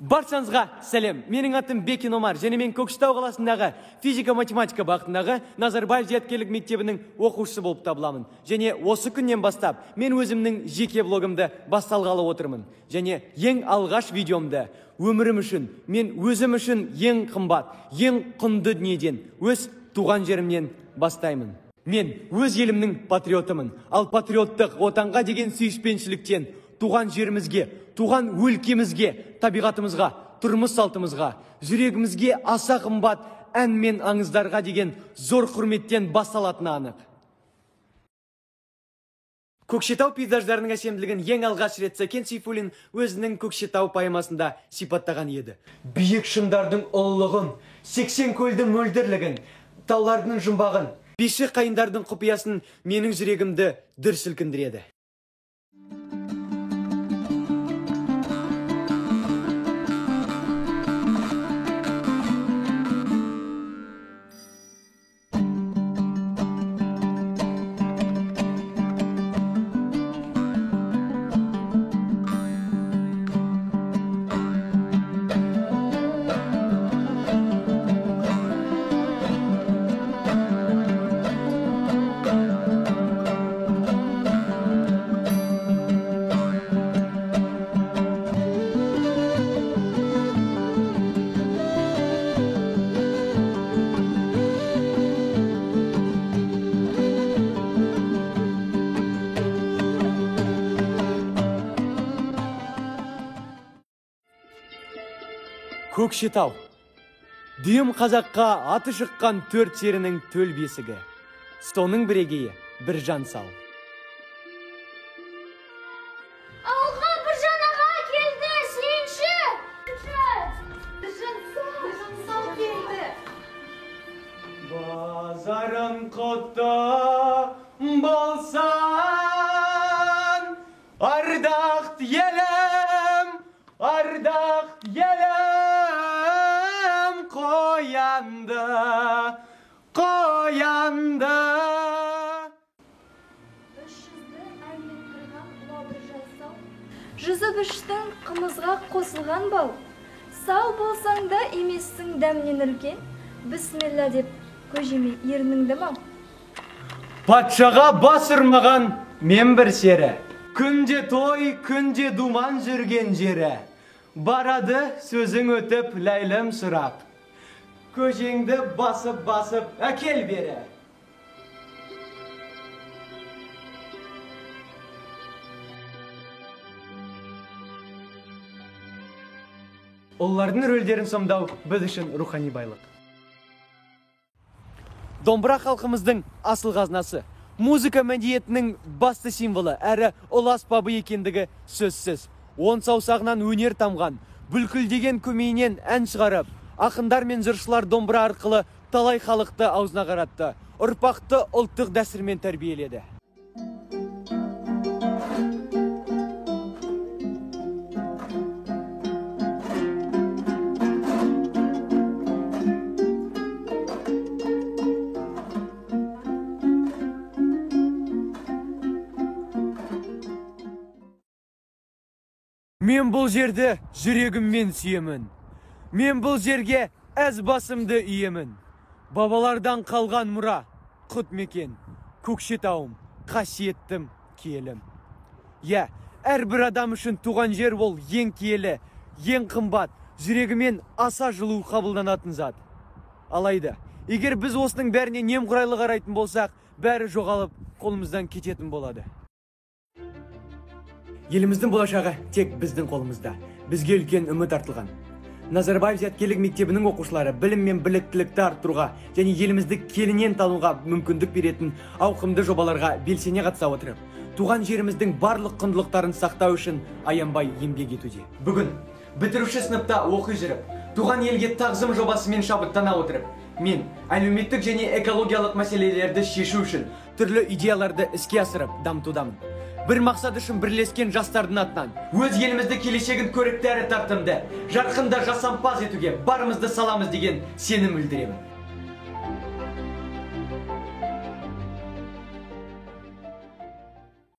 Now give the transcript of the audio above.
Баршаңызға сәлем. Менің атым Бекин Омар, және мен Көкшетау қаласындағы физика-математика бағытындағы Назарбаев зияткерлік мектебінің оқушысы болып табыламын. Және осы күннен бастап мен өзімнің жеке блогымды басталғалы отырмын. Және ең алғаш видеомды өмірім үшін, мен өзім үшін ең қымбат, ең құнды дүниеден, өз туған жерімнен бастаймын. Мен өз елімнің патриотымын, ал патриоттық отанға деген сүйіспеншіліктен туған жерімізге, туған өлкемізге, табиғатымызға, тұрмыс салтымызға, жүрегімізге аса қымбат ән мен аңыздарға деген зор құрметтен басталатыны анық. Көкшетау пейзаждарының әсемділігін ең алғаш рет Сәкен Сейфуллин өзінің Көкшетау поэмасында сипаттаған еді. Биік шыңдардың ұлылығын, 80 көлдің мөлдірлігін, таулардың жұмбағын, беші қайындардың құпиясын менің жүрегімді дүр сілкіндіреді. Көкшетау. Дүйім қазаққа аты шыққан төрт серінің төл бесігі. Соның бірегейі Біржан Сал. Алға Біржан аға келді, сүйінші! Біржан Сал келді. Базарың құтты болсан, ардақты елім, ардақты елім. Qoyandı. Жүзі күштің қымызға қосылған бал. Сау болсаң да емессің дәмнен үлкен. Бісмилла деп көжеме ерніңді мал. Патшаға басырмаған мен бір сері. Күнде той, күнде думан жүрген жері. Барады сөзің өтіп ләйлім сұрақ. Көжеңді басып әкел бері. Олардың рөлдерін сомдау біз үшін рухани байлық. Домбыра халқымыздың асыл қазынасы, музыка мәдениетінің басты символы әрі ұлы аспабы екендігі сөзсіз. Он саусағынан өнер тамған, бүлкілдеген көмейінен ән шығарып, ақындар мен жыршылар домбыра арқылы талай халықты аузына қаратты, ұрпақты ұлттық дәстүрмен тәрбиеледі. Мен бұл жерді жүрегіммен сүйемін. Мен бұл жерге әз басымды үйемін. Бабалардан қалған мұра, құт мекен, Көкшетауым, қасиеттім киелім. Әрбір адам үшін туған жер ол ең киелі, ең қымбат, жүрегімен аса жылу қабылданатын зат. Алайда, егер біз осының бәріне немқұрайлы қарайтын болсақ, бәрі жоғалып, қолымыздан кететін болады. Еліміздің болашағы тек біздің қолымызда. Бізге үлкен үміт артылған. Назарбаев зияткерлік мектебінің оқушылары білім мен біліктілікті арттыруға және елімізді келінен тануға мүмкіндік беретін ауқымды жобаларға белсене қатыса отырып, туған жеріміздің барлық құндылықтарын сақтау үшін аянбай еңбек етуде. Бүгін бітіруші сыныпта оқи жүріп, туған елге тағзым жобасымен шабыттана отырып, мен әлеуметтік және экологиялық мәселелерді шешу үшін түрлі идеяларды іске асырып дамытудамын. Бір мақсат үшін бірлескен жастардың атынан өз елімізді келешегін көрікті әрі тартымды, жарқында жасампаз етуге барымызды саламыз деген сенім білдіремін.